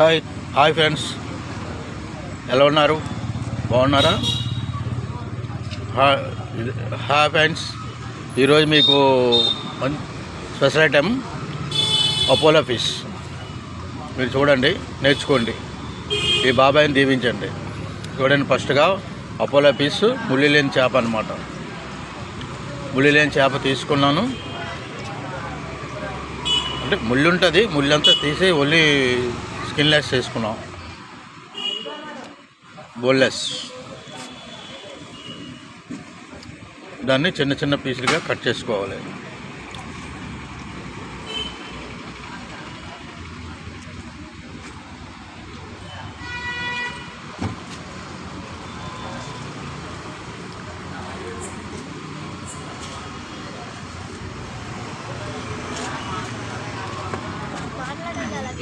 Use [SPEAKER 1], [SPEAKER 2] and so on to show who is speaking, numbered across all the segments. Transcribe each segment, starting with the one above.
[SPEAKER 1] Hi friends, ఎలా ఉన్నారు? బాగున్నారా? హాయ్ ఫ్రెండ్స్, ఈరోజు మీకు స్పెషల్ ఐటెం అపోలో ఫిష్. మీరు చూడండి, నేర్చుకోండి, ఈ బాబాయిని దీవించండి. చూడండి, ఫస్ట్గా అపోలో ఫిష్ ముళ్ళు లేని చేప అనమాట. ముళ్ళు లేని చేప తీసుకున్నాను. అంటే ముళ్ళు ఉంటుంది, ముళ్ళంతా తీసి ఓన్లీ స్కిన్లెస్ చేసుకున్నాం, బోన్లెస్. దాన్ని చిన్న చిన్న పీసులుగా కట్ చేసుకోవాలి.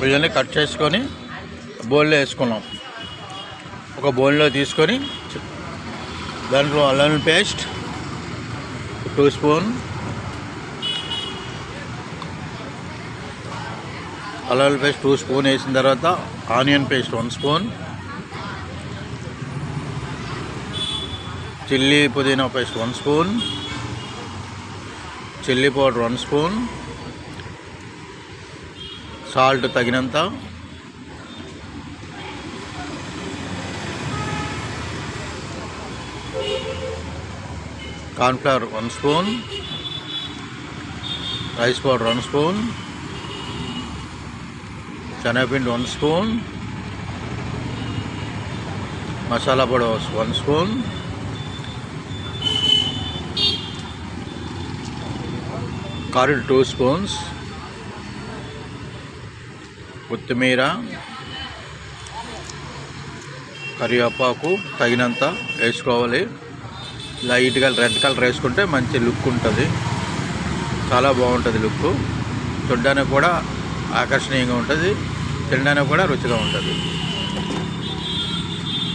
[SPEAKER 1] ఇవన్నీ కట్ చేసుకొని బౌల్లో వేసుకున్నాం. ఒక బౌల్లో తీసుకొని దాంట్లో అల్లం పేస్ట్ 2 స్పూన్, అల్లం పేస్ట్ 2 స్పూన్ వేసిన తర్వాత ఆనియన్ పేస్ట్ 1 స్పూన్, చిల్లీ పుదీనా paste 1 spoon, chilli powder 1 spoon, salt తగినంత, cornflour 1 spoon, rice powder 1 spoon, శనగపిండి 1 స్పూన్, మసాలా పొడి 1 స్పూన్, కర్డ్ 2 స్పూన్స్, కొత్తిమీర, కరివేపాకు తగినంత వేసుకోవాలి. లైట్గా రెడ్ కలర్ వేసుకుంటే మంచి లుక్ ఉంటుంది, చాలా బాగుంటుంది లుక్. చూడడానికి కూడా ఆకర్షణీయంగా ఉంటుంది, తినడానికి కూడా రుచిగా ఉంటుంది.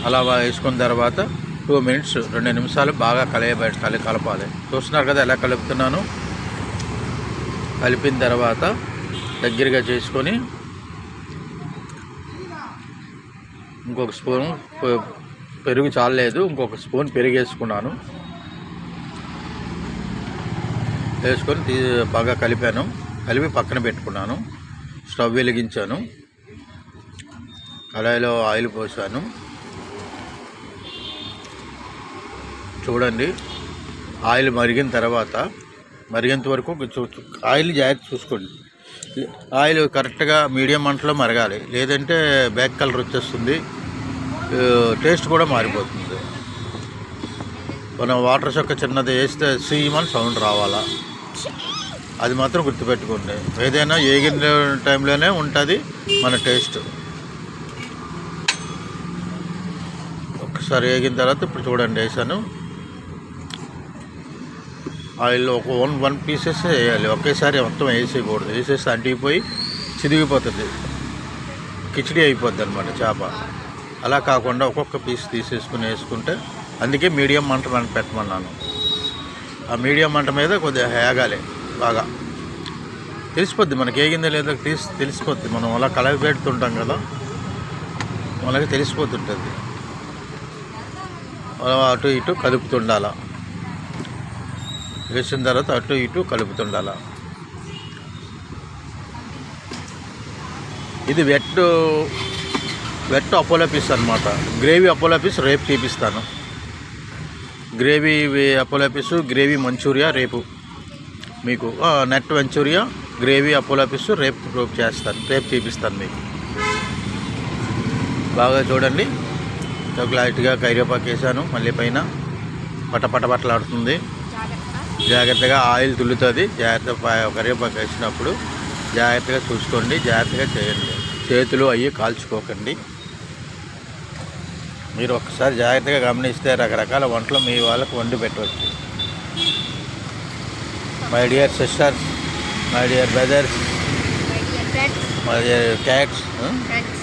[SPEAKER 1] అలా వేసుకున్న తర్వాత 2 మినిట్స్ 2 నిమిషాలు బాగా కలపాలి. చూస్తున్నారు కదా ఎలా కలుపుతున్నాను. కలిపిన తర్వాత దగ్గరగా చేసుకొని ఇంకొక స్పూన్ పెరుగు చాలలేదు, ఇంకొక స్పూన్ పెరుగు వేసుకున్నాను. వేసుకొని బాగా కలిపి పక్కన పెట్టుకున్నాను. స్టవ్ వెలిగించాను, కళాయిలో ఆయిల్ పోసాను. చూడండి, ఆయిల్ మరిగేంత వరకు ఆయిల్ జాగ్రత్త చూసుకోండి. ఆయిల్ కరెక్ట్గా మీడియం మంటలో మరగాలి, లేదంటే బ్లాక్ కలర్ వచ్చేస్తుంది, టేస్ట్ కూడా మారిపోతుంది. మనం వాటర్ చొక్క చిన్నది వేస్తే సీమని సౌండ్ రావాలా, అది మాత్రం గుర్తుపెట్టుకోండి. ఏదైనా ఏగిన టైంలోనే ఉంటుంది మన టేస్ట్. ఒకసారి వేగిన తర్వాత ఇప్పుడు చూడండి వేసాను. ఆయిల్లో ఒక 1 పీసెస్ వేయాలి, ఒకేసారి మొత్తం వేసేయకూడదు. వేసేసి అంటిపోయి చిరిగిపోతుంది, కిచిడి అయిపోద్ది అనమాట చేప. అలా కాకుండా ఒక్కొక్క పీస్ తీసేసుకుని వేసుకుంటే, అందుకే మీడియం మంట పెట్టమన్నాను. ఆ మీడియం మంట మీద కొద్దిగా వేగాలి, బాగా తెలిసిపోద్ది మనకి వేగిందో లేదో తెలిసిపోద్ది. మనం అలా కలవి పెడుతుంటాం కదా, మనకి తెలిసిపోతుంటుంది. అటు ఇటు కలుపుతుండాల, వేసిన తర్వాత అటు ఇటు కలుపుతుండాల. ఇది వెట్ అపోలో ఫిష్ అనమాట. గ్రేవీ అపోలో ఫిష్ రేపు చూపిస్తాను. Gravy Apollo fish, gravy Manchuria రేపు మీకు, నెట్ మంచూరియా, గ్రేవీ అపోలో ఫిష్ రేపు చూపిస్తాను మీకు. బాగా చూడండి, లైట్గా కరివేపాకు వేసాను, మళ్ళీ పైన పటపటలాడుతుంది. జాగ్రత్తగా ఆయిల్ తుల్లుతుంది. కరివేపాకు వేసినప్పుడు జాగ్రత్తగా చూసుకోండి, జాగ్రత్తగా చేయండి. చేతులు అయ్యి కాల్చుకోకండి. మీరు ఒక్కసారి జాగ్రత్తగా గమనిస్తే రకరకాల వంటలు మీ వాళ్ళకు వండి పెట్టవచ్చు. My dear sisters, my dear brothers, my dear cats,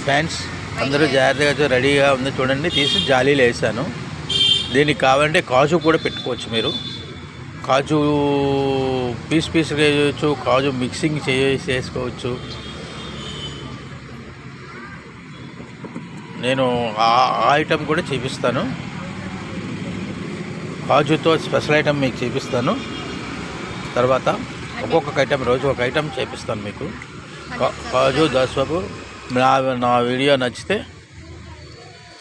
[SPEAKER 1] friends, అందరూ జాగ్రత్తగా రెడీగా ఉంది. చూడండి, తీసి జాలీలు వేసాను. దీనికి కావాలంటే కాజు కూడా పెట్టుకోవచ్చు. మీరు కాజు పీస్ వేయవచ్చు, కాజు మిక్సింగ్ చేసుకోవచ్చు. నేను ఆ ఐటెం కూడా చూపిస్తాను. కాజుతో స్పెషల్ ఐటెం మీకు చూపిస్తాను. తర్వాత ఒక్కొక్క ఐటెం రోజు ఒక ఐటెం చేపిస్తాను మీకు. కాజు దాస్బాబు. నా వీడియో నచ్చితే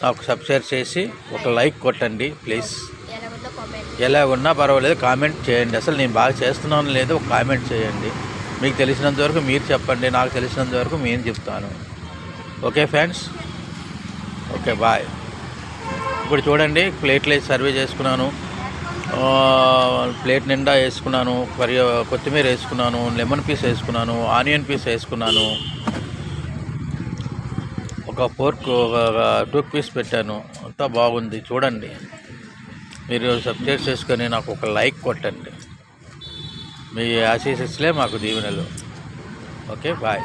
[SPEAKER 1] నాకు సబ్స్క్రైబ్ చేసి ఒక లైక్ కొట్టండి ప్లీజ్. ఎలా ఉన్నా పర్వాలేదు, కామెంట్ చేయండి. అసలు నేను బాగా చేస్తున్నాను లేదో ఒక కామెంట్ చేయండి. మీకు తెలిసినంత వరకు మీరు చెప్పండి, నాకు తెలిసినంత వరకు నేను చెప్తాను. Okay friends, okay bye. ఇప్పుడు చూడండి, ప్లేట్లు వేసి సర్వే చేసుకున్నాను. ప్లేట్ నిండా వేసుకున్నాను. కొత్తిమీర వేసుకున్నాను, లెమన్ పీస్ వేసుకున్నాను, ఆనియన్ పీస్ వేసుకున్నాను, ఒక ఫోర్క్, ఒక టూత్ పీస్ పెట్టాను. అంతా బాగుంది చూడండి. మీరు సబ్స్క్రైబ్ చేసుకొని నాకు ఒక లైక్ కొట్టండి. మీ ఆశీస్సులే మాకు దీవెనలు. Okay bye.